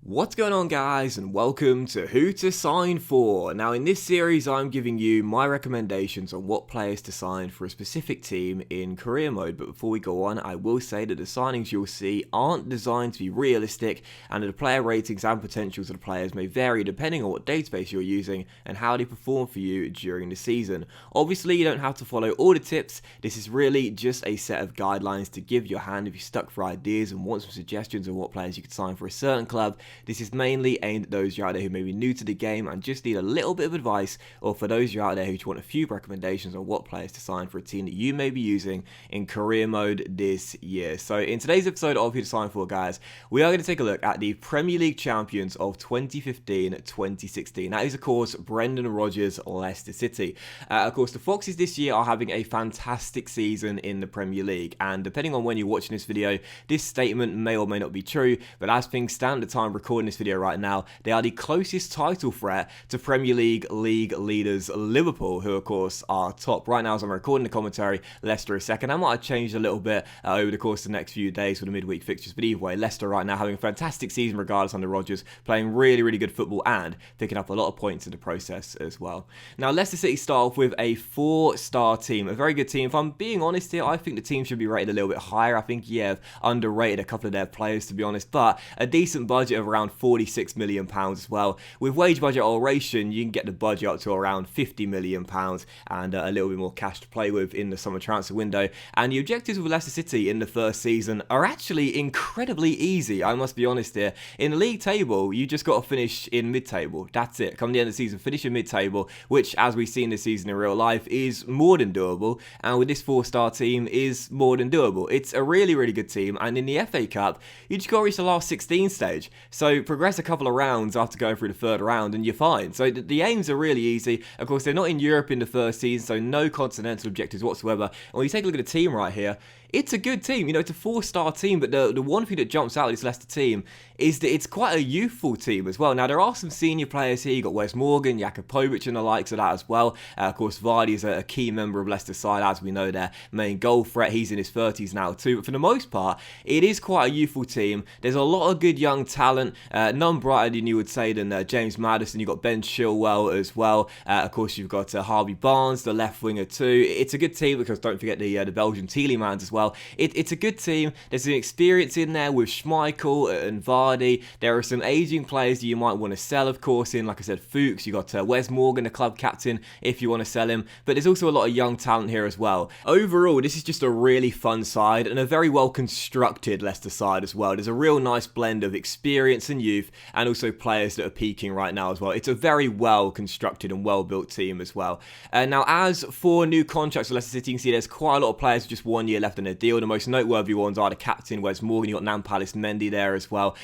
What's going on, guys, and welcome to Who to Sign For. Now, in this series, I'm giving you my recommendations on what players to sign for a specific team in career mode. But before we go on, I will say that the signings you'll see aren't designed to be realistic, and that the player ratings and potentials of the players may vary depending on what database you're using and how they perform for you during the season. Obviously, you don't have to follow all the tips. This is really just a set of guidelines to give your hand if you're stuck for ideas and want some suggestions on what players you could sign for a certain club. This is mainly aimed at those you out there who may be new to the game and just need a little bit of advice, or for those you out there who just want a few recommendations on what players to sign for a team that you may be using in career mode this year. So in today's episode of Who to Sign For, guys, we are going to take a look at the Premier League champions of 2015-2016. That is, of course, Brendan Rodgers' Leicester City. Of course, the Foxes this year are having a fantastic season in the Premier League, and depending on when you're watching this video, this statement may or may not be true, but as things stand at the time recording this video right now, they are the closest title threat to Premier League leaders Liverpool, who of course are top. Right now as I'm recording the commentary, Leicester is second. I might have changed a little bit over the course of the next few days for the midweek fixtures, but either way, Leicester right now having a fantastic season regardless under Rodgers, playing really good football and picking up a lot of points in the process as well. Now, Leicester City start off with a 4-star team, a very good team. If I'm being honest here, I think the team should be rated a little bit higher. I think, yeah, underrated a couple of their players, to be honest, but a decent budget of around £46 million as well. With wage budget alteration, you can get the budget up to around £50 million and a little bit more cash to play with in the summer transfer window. And the objectives with Leicester City in the first season are actually incredibly easy, I must be honest here. In the league table, you just got to finish in mid-table. That's it. Come the end of the season, finish in mid-table, which, as we've seen this season in real life, is more than doable. And with this 4-star team, is more than doable. It's a really good team. And in the FA Cup, you just got to reach the last 16 stage. So progress a couple of rounds after going through the third round and you're fine. So the aims are really easy. Of course, they're not in Europe in the first season, so no continental objectives whatsoever. And when you take a look at the team right here, it's a good team. You know, it's a 4-star team, but the one thing that jumps out of this Leicester team is that it's quite a youthful team as well. Now, there are some senior players here. You've got Wes Morgan, Jakubovic and the likes of that as well. Of course, Vardy is a key member of Leicester's side, as we know, their main goal threat. He's in his 30s now too. But for the most part, it is quite a youthful team. There's a lot of good young talent. None brighter than you would say than James Maddison. You've got Ben Chilwell as well. Of course, you've got Harvey Barnes, the left winger too. It's a good team because don't forget the Belgian Tielemans as well. It's a good team. There's some experience in there with Schmeichel and Vardy. There are some aging players that you might want to sell, of course, in, like I said, Fuchs. You've got Wes Morgan, the club captain, if you want to sell him. But there's also a lot of young talent here as well. Overall, this is just a really fun side and a very well constructed Leicester side as well. There's a real nice blend of experience and youth and also players that are peaking right now as well. It's a very well constructed and well built team as well. Now, as for new contracts for Leicester City, you can see there's quite a lot of players with just 1 year left on their deal. The most noteworthy ones are the captain, Wes Morgan. You've got Nampalys Mendy there as well,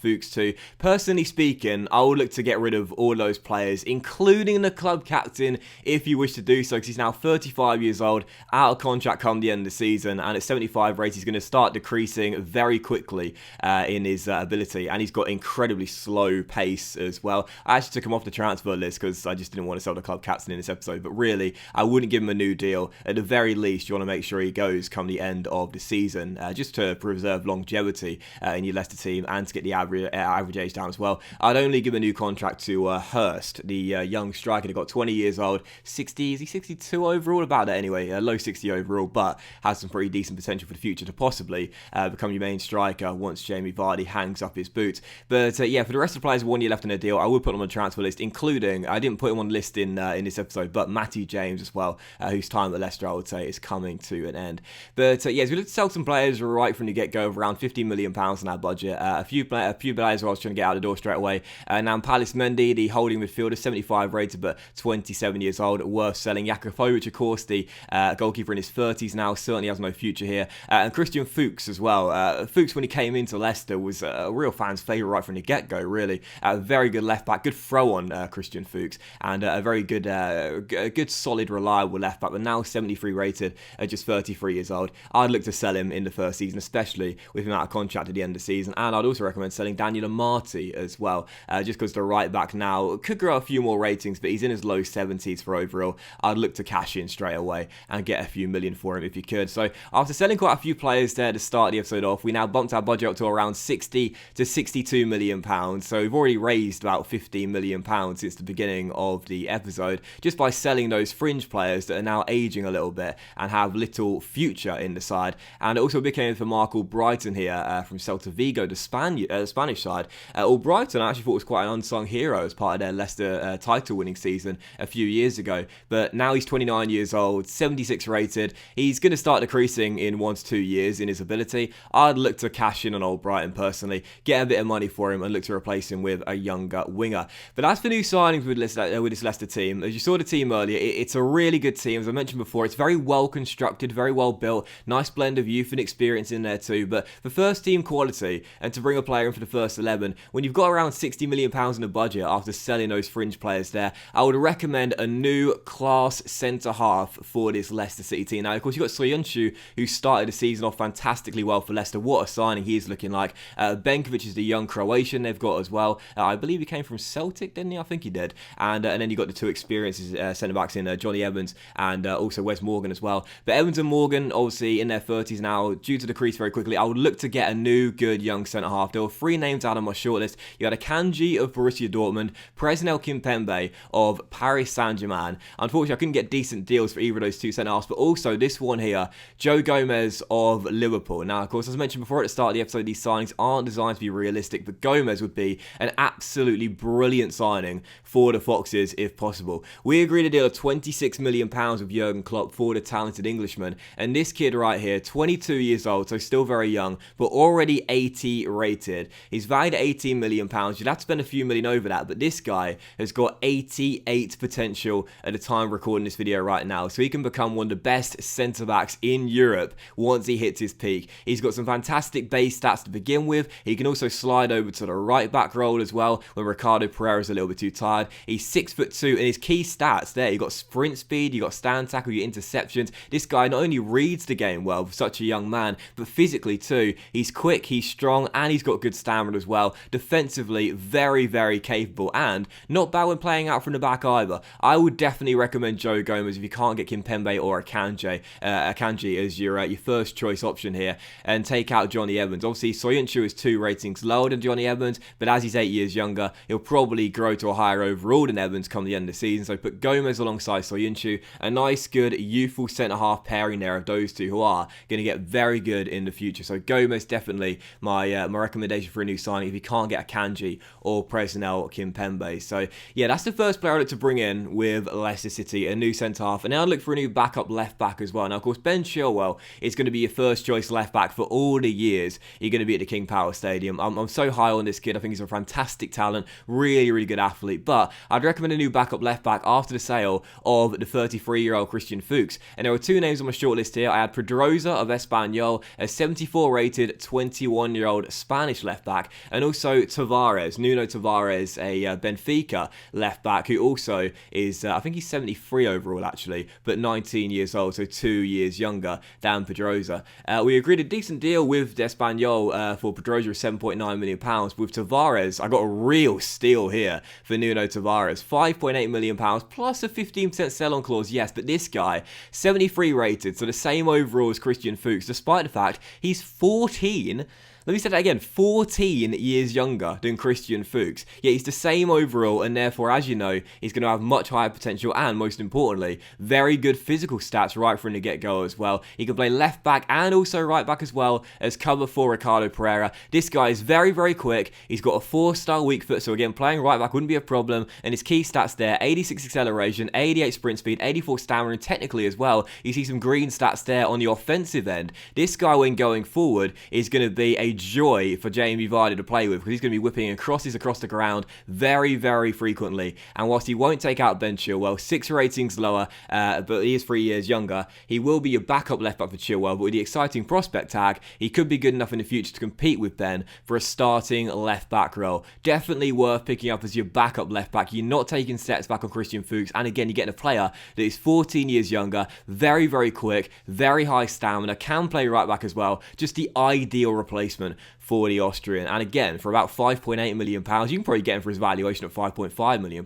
Fuchs too. Personally speaking, I would look to get rid of all those players, including the club captain, if you wish to do so, because he's now 35 years old, out of contract come the end of the season, and at 75 rates, he's going to start decreasing very quickly in his ability, and he's got incredibly slow pace as well. I actually took him off the transfer list because I just didn't want to sell the club captain in this episode, but really, I wouldn't give him a new deal. At the very least, you want to make sure he goes come the end of the season, just to preserve longevity in your Leicester team and to get the average age down as well. I'd only give a new contract to Hurst, the young striker that got 20 years old, 60, is he 62 overall? About that anyway, low 60 overall, but has some pretty decent potential for the future to possibly become your main striker once Jamie Vardy hangs up his boots. But yeah, for the rest of the players, 1 year left in their deal, I would put them on the transfer list, including, I didn't put him on the list in this episode, but Matty James as well, whose time at Leicester, I would say, is coming to an end. But yeah, as we look to sell some players right from the get-go of around £50 million on our budget, a few players I was trying to get out the door straight away. Nampalys Mendy, the holding midfielder, 75 rated but 27 years old, worth selling. Jakubovic, of course, the goalkeeper in his 30s now, certainly has no future here. And Christian Fuchs as well. Fuchs, when he came into Leicester, was a real fan's favourite right from the get-go, really. Very good left-back, good throw-on Christian Fuchs, and a very good, solid, reliable left-back, but now 73 rated at just 33 years old. I'd look to sell him in the first season, especially with him out of contract at the end of the season, and I'd also recommend selling Daniel Amati as well, just because the right back now could grow a few more ratings, but he's in his low 70s for overall. I'd look to cash in straight away and get a few million for him if you could. So after selling quite a few players there to start the episode off, we now bumped our budget up to around £60 to £62 £22 million. So we've already raised about £15 million since the beginning of the episode, just by selling those fringe players that are now aging a little bit and have little future in the side. And also became for Mark Albrighton here from Celta Vigo, the Spanish side. Albrighton I actually thought was quite an unsung hero as part of their Leicester title-winning season a few years ago. But now he's 29 years old, 76 rated. He's going to start decreasing in 1 to 2 years in his ability. I'd look to cash in on Albrighton personally, get a bit of money for him and look to replace him with a younger winger. But as for new signings with this Leicester team, as you saw the team earlier, it's a really good team. As I mentioned before, it's very well constructed, very well built, nice blend of youth and experience in there too. But for first team quality and to bring a player in for the first 11, when you've got around £60 million in the budget after selling those fringe players there, I would recommend a new class centre-half for this Leicester City team. Now, of course, you've got Soyuncu, who started the season off fantastically well for Leicester. What a signing he is looking like. Benkovic is the young Croatian they've got as well. I believe he came from Celtic, didn't he? I think he did. And then you've got the two experiences centre-backs in Johnny Evans and also Wes Morgan as well. But Evans and Morgan, obviously in their 30s now, due to decrease very quickly. I would look to get a new, good young centre-half. There were 3 names out on my shortlist. You had Akanji of Borussia Dortmund, Presnel Kimpembe of Paris Saint-Germain. Unfortunately, I couldn't get decent deals for either of those two centre-halves, but also this one here, Joe Gomez of Liverpool. Now, of course, as I mentioned before at the start of the episode, these signings aren't designed to be realistic, but Gomez would be an absolutely brilliant signing for the Foxes if possible. We agreed a deal of £26 million with Jurgen Klopp for the talented Englishman, and this kid right here, 22 years old, so still very young, but already 80 rated. He's valued at £18 million. You'd have to spend a few million over that, but this guy has got 88 potential at the time of recording this video right now, so he can become one of the best centre-backs in Europe once he hits his peak. He's got some fantastic base stats to begin with. He can also slide over to the right-back role as well when Ricardo Pereira's a little bit too tired. He's 6'2", and his key stats there, you got sprint speed, you got stand tackle, your interceptions. This guy not only reads the game well for such a young man, but physically too. He's quick, he's strong, and he's got good stamina as well. Defensively, very, very capable, and not bad when playing out from the back either. I would definitely recommend Joe Gomez if you can't get Kimpembe or Akanji as your first choice option here, and take out Johnny Evans. Obviously, Soyuncu is 2 ratings lower than Johnny Evans, but as he's 8 years younger, he'll probably grow to a higher overall than Evans come the end of the season. So put Gomez alongside Soyuncu, a nice, good, youthful centre-half pairing there of those two who are going to get very good in the future. So Gomez definitely my recommendation for a new signing if you can't get Akanji or Presnel Kimpembe. So yeah, that's the first player I'd look to bring in with Leicester City, a new centre-half, and now I'd look for a new backup left-back as well. Now, of course, Ben Chilwell is going to be your first choice left-back for all the years you're going to be at the King Power Stadium. I'm so high on this kid. I think he's a fantastic talent, really, really good athlete, but I'd recommend a new backup left-back after the sale of the 33-year-old Christian Fuchs. And there were 2 names on my shortlist here. I had Pedroza of Espanyol, a 74-rated 21-year-old Spanish left-back, and also Tavares, Nuno Tavares, a Benfica left-back, who also is, I think he's 73 overall actually, but 19 years old, so 2 years younger than Pedroza. We agreed a decent deal with Espanyol for Pedroza of £7.9 million. With Tavares, I got a real steal here for Nuno Tavares, £5.8 million plus a 15% sell-on clause, yes, but this guy, 73 rated, so the same overall as Christian Fuchs, despite the fact he's 14. Let me say that again, 14 years younger than Christian Fuchs. Yet he's the same overall, and therefore, as you know, he's going to have much higher potential and, most importantly, very good physical stats right from the get-go as well. He can play left back and also right back as well as cover for Ricardo Pereira. This guy is very, very quick. He's got a 4-star weak foot, so again, playing right back wouldn't be a problem. And his key stats there, 86 acceleration, 88 sprint speed, 84 stamina, and technically as well, you see some green stats there on the offensive end. This guy, when going forward, is going to be a joy for Jamie Vardy to play with, because he's going to be whipping crosses across the ground very, very frequently. And whilst he won't take out Ben Chilwell, 6 ratings lower, but he is 3 years younger, he will be your backup left back for Chilwell. But with the exciting prospect tag, he could be good enough in the future to compete with Ben for a starting left back role. Definitely worth picking up as your backup left back. You're not taking steps back on Christian Fuchs, and again, you're getting a player that is 14 years younger, very, very quick, very high stamina, can play right back as well. Just the ideal replacement for the Austrian. And again, for about £5.8 million, you can probably get him for his valuation at £5.5 million.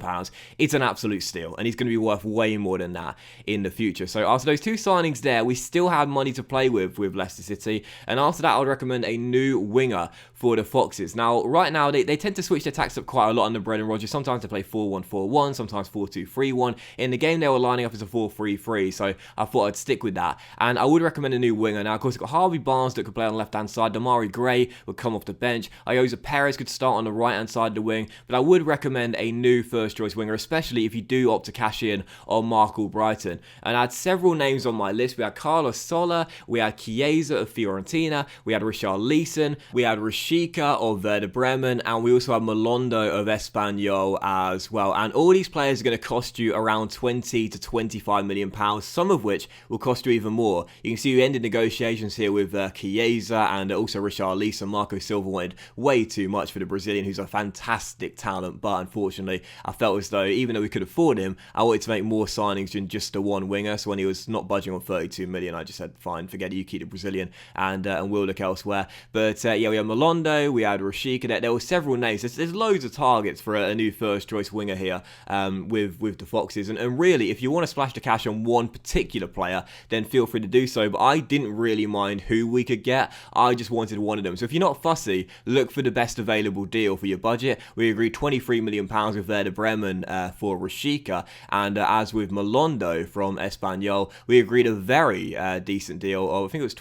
It's an absolute steal, and he's going to be worth way more than that in the future. So after those two signings there, we still have money to play with Leicester City. And after that, I would recommend a new winger for the Foxes. Now, right now, they tend to switch their tactics up quite a lot under Brendan Rodgers. Sometimes they play 4-1-4-1, sometimes 4-2-3-1. In the game, they were lining up as a 4-3-3, so I thought I'd stick with that. And I would recommend a new winger. Now, of course, you've got Harvey Barnes that could play on the left-hand side. Damari Gray would come off the bench. Ioza Perez could start on the right-hand side of the wing. But I would recommend a new first-choice winger, especially if you do opt to cash in on Mark Albrighton. And I had several names on my list. We had Carlos Soler, we had Chiesa of Fiorentina, we had Richarlison, we had Rashica of Werder Bremen, and we also have Malondo of Espanyol as well. And all these players are going to cost you around 20 to 25 million pounds, some of which will cost you even more. You can see we ended negotiations here with Chiesa and also Richarlison. Marco Silva wanted way too much for the Brazilian, who's a fantastic talent, but unfortunately I felt as though even though we could afford him, I wanted to make more signings than just the one winger. So when he was not budging on 32 million, I just said fine, forget it, you keep the Brazilian and we'll look elsewhere. But yeah, we had Malondo, we had Rashica. There were several names. There's loads of targets for a new first choice winger here with the Foxes. And really, if you want to splash the cash on one particular player, then feel free to do so. But I didn't really mind who we could get. I just wanted one of them. So if you're not fussy, look for the best available deal for your budget. We agreed £23 million with Werder Bremen for Rashica. And as with Malondo from Espanyol, we agreed a very decent deal of, I think it was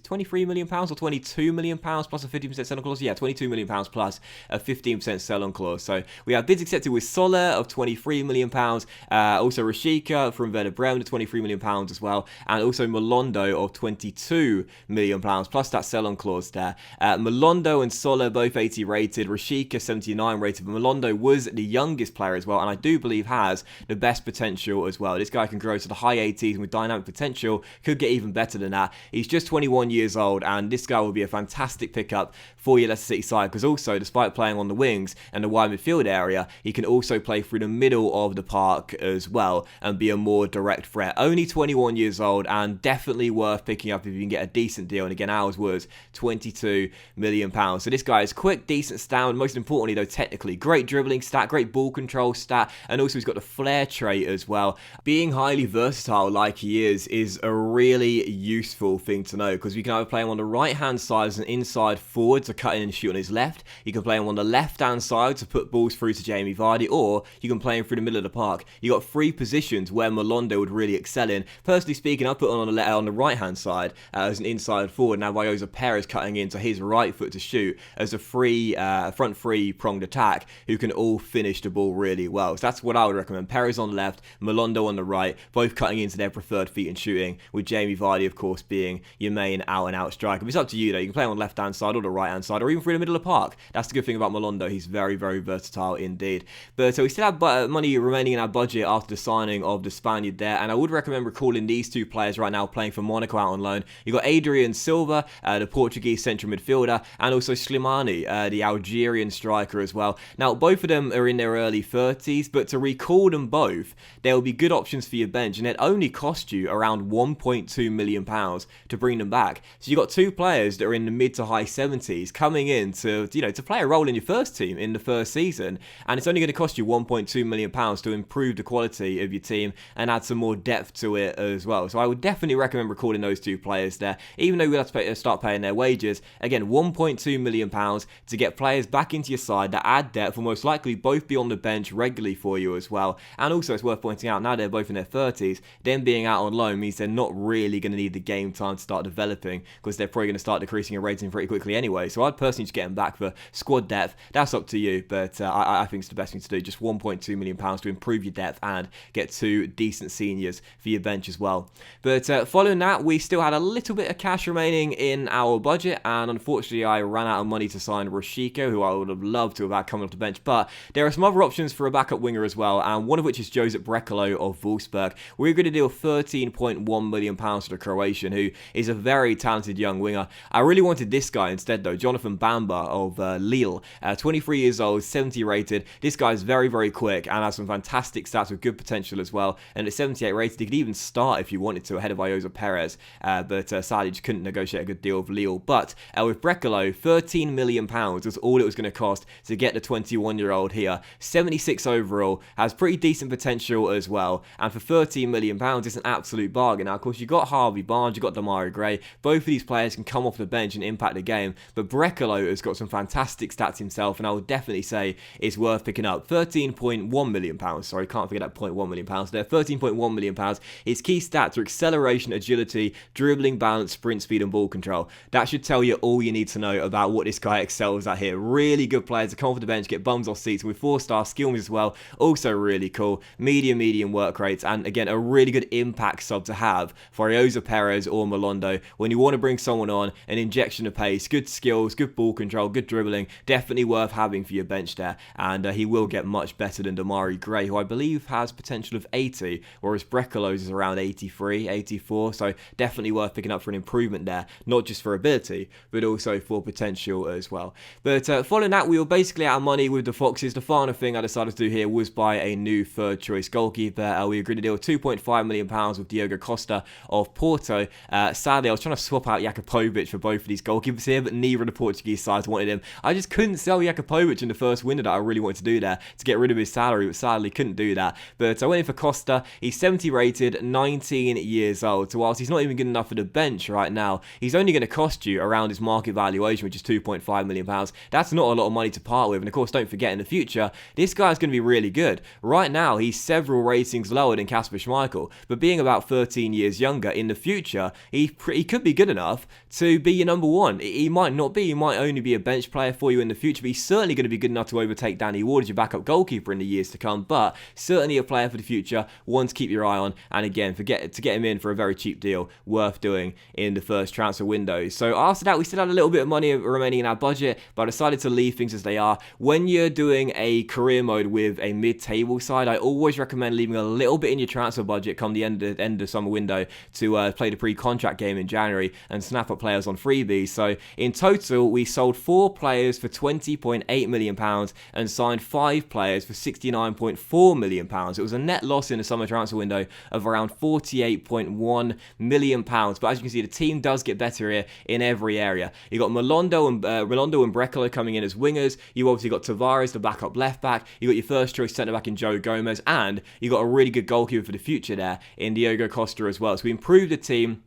23 million pounds or 22 million pounds plus a 50% sell-on clause. Yeah, 22 million pounds plus a 15% sell-on clause. So we have bids accepted with Soler of 23 million pounds, also Rashica from Werder Bremen of 23 million pounds as well, and also Malondo of 22 million pounds plus that sell-on clause there. Malondo and Soler both 80 rated, Rashica 79 rated, but Malondo was the youngest player as well, and I do believe has the best potential as well. This guy can grow to the high 80s and with dynamic potential could get even better than that. He's just 21 years old, and this guy will be a fantastic pickup for your Leicester City side, because also, despite playing on the wings and the wide midfield area, he can also play through the middle of the park as well and be a more direct threat. Only 21 years old and definitely worth picking up if you can get a decent deal. And again, ours was £22 million. So this guy is quick, decent stamina, most importantly though, technically great dribbling stat, great ball control stat, and also he's got the flair trait as well. Being highly versatile like he is a really useful thing to know, because we can either play him on the right hand side as an inside forward to cut in and shoot on his left, you can play him on the left hand side to put balls through to Jamie Vardy, or you can play him through the middle of the park. You got three positions where Malondo would really excel in. Personally speaking, I put him on the right hand side as an inside forward. Now Ioza Perez cutting into his right foot to shoot as a front three pronged attack who can all finish the ball really well. So that's what I would recommend. Perez on the left, Malondo on the right, both cutting into their preferred feet and shooting, with Jamie Vardy of course being your main out and out striker. But it's up to you though. You can play him on the left hand side or the right hand side, or even through the middle of the park. That's the good thing about Malondo. He's very, very versatile indeed. But so we still have money remaining in our budget after the signing of the Spaniard there, and I would recommend recalling these two players right now playing for Monaco out on loan. You've got Adrian Silva, the Portuguese central midfielder, and also Slimani, the Algerian striker as well. Now, both of them are in their early 30s, but to recall them both, there will be good options for your bench, and it only cost you around £1.2 million to bring them back. So you've got two players that are in the mid to high 70s coming in to play a role in your first team in the first season, and it's only going to cost you £1.2 million to improve the quality of your team and add some more depth to it as well. So I would definitely recommend recording those two players there, even though we'll have to start paying their wages. Again, £1.2 million to get players back into your side that add depth, will most likely both be on the bench regularly for you as well. And also, it's worth pointing out, now they're both in their 30s, them being out on loan means they're not really going to need the game time to start developing, because they're probably going to start decreasing a rating pretty quickly anyway. So I'd personally just get them back for squad depth. That's up to you, but I think it's the best thing to do. Just £1.2 million to improve your depth and get two decent seniors for your bench as well. But following that, we still had a little bit of cash remaining in our budget, and unfortunately I ran out of money to sign Rashica, who I would have loved to have had coming off the bench. But there are some other options for a backup winger as well, and one of which is Josep Brekalo of Wolfsburg. We're going to deal £13.1 million to the Croatian, who is a very talented young winger. I really wanted this guy instead though, Jonathan Bamba of Lille. 23 years old, 70 rated. This guy is very, very quick and has some fantastic stats with good potential as well. And at 78 rated, he could even start if you wanted to, ahead of Ioza Perez. But sadly, just couldn't negotiate a good deal with Lille. But with Brekalo, Brekalo, £13 million was all it was going to cost to get the 21-year-old here. 76 overall, has pretty decent potential as well, and for £13 million, it's an absolute bargain. Now, of course, you got Harvey Barnes, you got Demarai Gray. Both of these players can come off the bench and impact the game, but Brekalo has got some fantastic stats himself, and I would definitely say it's worth picking up. £13.1 million, sorry, can't forget that £0.1 million there. £13.1 million. His key stats are acceleration, agility, dribbling, balance, sprint speed, and ball control. That should tell you all you need to know about what this guy excels at here. Really good players to come off the bench, get bums off seats, with 4-star skill moves as well. Also really cool. Medium work rates, and again, a really good impact sub to have for Ioza Perez or Malondo when you want to bring someone on, an injection of pace, good skills, good ball control, good dribbling. Definitely worth having for your bench there, and he will get much better than Demarai Gray, who I believe has potential of 80, whereas Brekalo's is around 83, 84, so definitely worth picking up for an improvement there, not just for ability, but also for potential as well. But following that, we were basically out of money with the Foxes. The final thing I decided to do here was buy a new third choice goalkeeper. We agreed to deal £2.5 million with Diogo Costa of Porto. Sadly, I was trying to swap out Jakupovic for both of these goalkeepers here, but neither of the Portuguese sides wanted him. I just couldn't sell Jakupovic in the first window that I really wanted to do there to get rid of his salary, but sadly couldn't do that. But I went in for Costa. He's 70 rated, 19 years old. So whilst he's not even good enough for the bench right now, he's only going to cost you around his market valuation, which is £2.5 million. That's not a lot of money to part with. And of course, don't forget, in the future, this guy's going to be really good. Right now, he's several ratings lower than Kasper Schmeichel, but being about 13 years younger, in the future, he could be good enough to be your number one. He might not be. He might only be a bench player for you in the future, but he's certainly going to be good enough to overtake Danny Ward as your backup goalkeeper in the years to come. But certainly a player for the future, one to keep your eye on. And again, to get him in for a very cheap deal, worth doing in the first transfer window. So after that, we still had a little bit of money remaining in our budget, but I decided to leave things as they are. When you're doing a career mode with a mid-table side, I always recommend leaving a little bit in your transfer budget come the end of the summer window to play the pre-contract game in January and snap up players on freebies. So in total, we sold 4 players for £20.8 million and signed 5 players for £69.4 million. It was a net loss in the summer transfer window of around £48.1 million. But as you can see, the team does get better here in every area. You got Malondo and Brekalo coming in as wingers. You obviously got Tavares, the backup left back. You got your first choice centre back in Joe Gomez, and you got a really good goalkeeper for the future there in Diogo Costa as well. So we improved the team,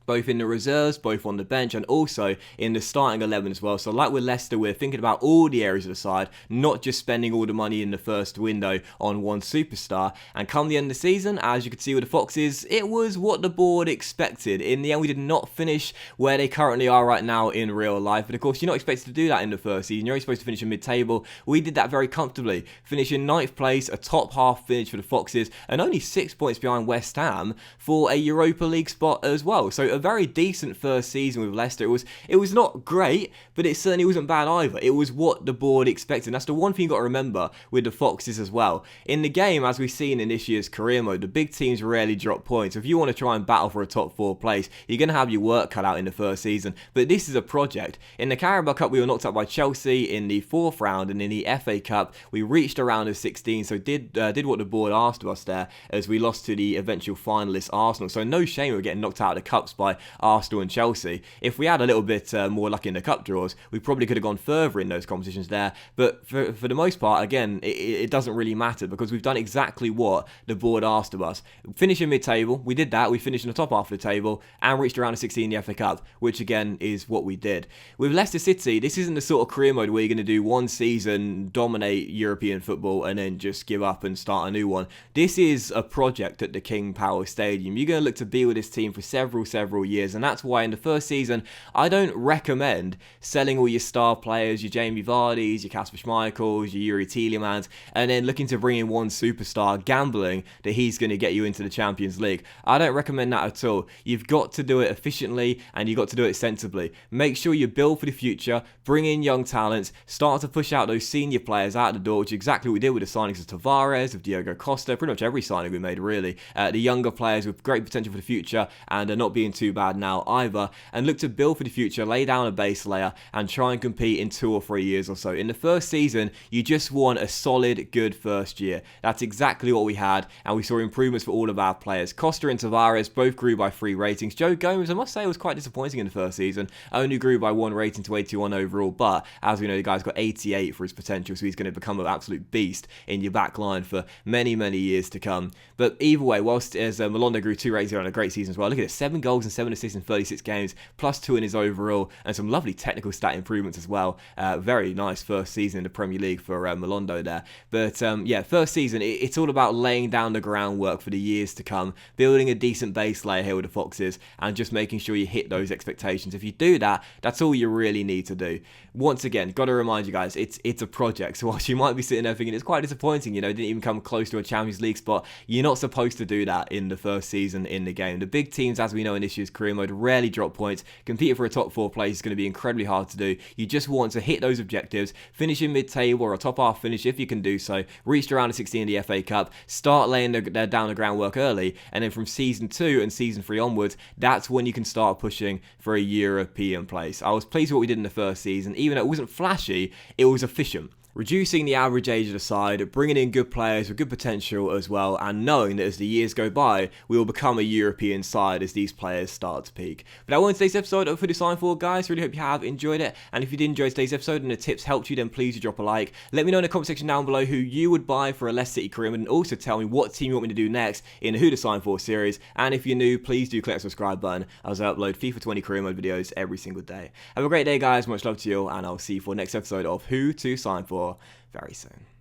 both in the reserves, both on the bench, and also in the starting 11 as well. So like with Leicester, we're thinking about all the areas of the side, not just spending all the money in the first window on one superstar. And come the end of the season, as you can see with the Foxes, it was what the board expected. In the end, we did not finish where they currently are right now in real life. But of course, you're not expected to do that in the first season. You're only supposed to finish in mid-table. We did that very comfortably, finishing 9th place, a top half finish for the Foxes, and only 6 points behind West Ham for a Europa League spot as well. So a very decent first season with Leicester. It was not great, but it certainly wasn't bad either. It was what the board expected. And that's the one thing you've got to remember with the Foxes as well. In the game, as we've seen in this year's career mode, the big teams rarely drop points. So if you want to try and battle for a top 4 place, you're going to have your work cut out in the first season. But this is a project. In the Carabao Cup, we were knocked out by Chelsea in the 4th round, and in the FA Cup, we reached a round of 16. So did what the board asked of us there, as we lost to the eventual finalists Arsenal. So no shame we were getting knocked out of the cups by Arsenal and Chelsea. If we had a little bit more luck in the cup draws, we probably could have gone further in those competitions there. But for the most part, again, it doesn't really matter, because we've done exactly what the board asked of us. Finishing mid-table, we did that. We finished in the top half of the table and reached around a 16 in the FA Cup, which again is what we did. With Leicester City, this isn't the sort of career mode where you're going to do one season, dominate European football, and then just give up and start a new one. This is a project at the King Power Stadium. You're going to look to be with this team for several years, and that's why in the first season, I don't recommend selling all your star players, your Jamie Vardys, your Kasper Schmeichels, your Yuri Tielemans, and then looking to bring in one superstar, gambling that he's going to get you into the Champions League. I don't recommend that at all. You've got to do it efficiently, and you've got to do it sensibly. Make sure you build for the future, bring in young talents, start to push out those senior players out the door, which is exactly what we did with the signings of Tavares, of Diogo Costa, pretty much every signing we made really. The younger players with great potential for the future, and not being too too bad now either, and look to build for the future, lay down a base layer, and try and compete in 2 or 3 years or so. In the first season, you just want a solid, good first year. That's exactly what we had, and we saw improvements for all of our players. Costa and Tavares both grew by 3 ratings. Joe Gomez, I must say, was quite disappointing in the first season. Only grew by 1 rating to 81 overall, but as we know, the guy's got 88 for his potential, so he's going to become an absolute beast in your back line for many, many years to come. But either way, whilst as Malondo grew 2 ratings on a great season as well, look at it, 7 goals and 7 assists in 36 games, plus 2 in his overall, and some lovely technical stat improvements as well. Very nice first season in the Premier League for Malondo there. But yeah, first season, it's all about laying down the groundwork for the years to come, building a decent base layer here with the Foxes, and just making sure you hit those expectations. If you do that, that's all you really need to do. Once again, got to remind you guys, it's a project. So whilst you might be sitting there thinking it's quite disappointing, you know, didn't even come close to a Champions League spot, you're not supposed to do that in the first season in the game. The big teams, as we know in this year's career mode, rarely drop points. Competing for a top 4 place is going to be incredibly hard to do. You just want to hit those objectives, finish in mid-table or a top half finish if you can do so, reach the round of 16 in the FA Cup, start laying down the groundwork early, and then from season 2 and season 3 onwards, that's when you can start pushing for a European place. I was pleased with what we did in the first season. Even though it wasn't flashy, it was efficient. Reducing the average age of the side, bringing in good players with good potential as well, and knowing that as the years go by, we will become a European side as these players start to peak. But that was today's episode of Who to Sign For, guys. Really hope you have enjoyed it. And if you did enjoy today's episode and the tips helped you, then please do drop a like. Let me know in the comment section down below who you would buy for a Leicester City career, and also tell me what team you want me to do next in the Who to Sign For series. And if you're new, please do click the subscribe button, as I upload FIFA 20 career mode videos every single day. Have a great day, guys. Much love to you all, and I'll see you for the next episode of Who to Sign For very soon.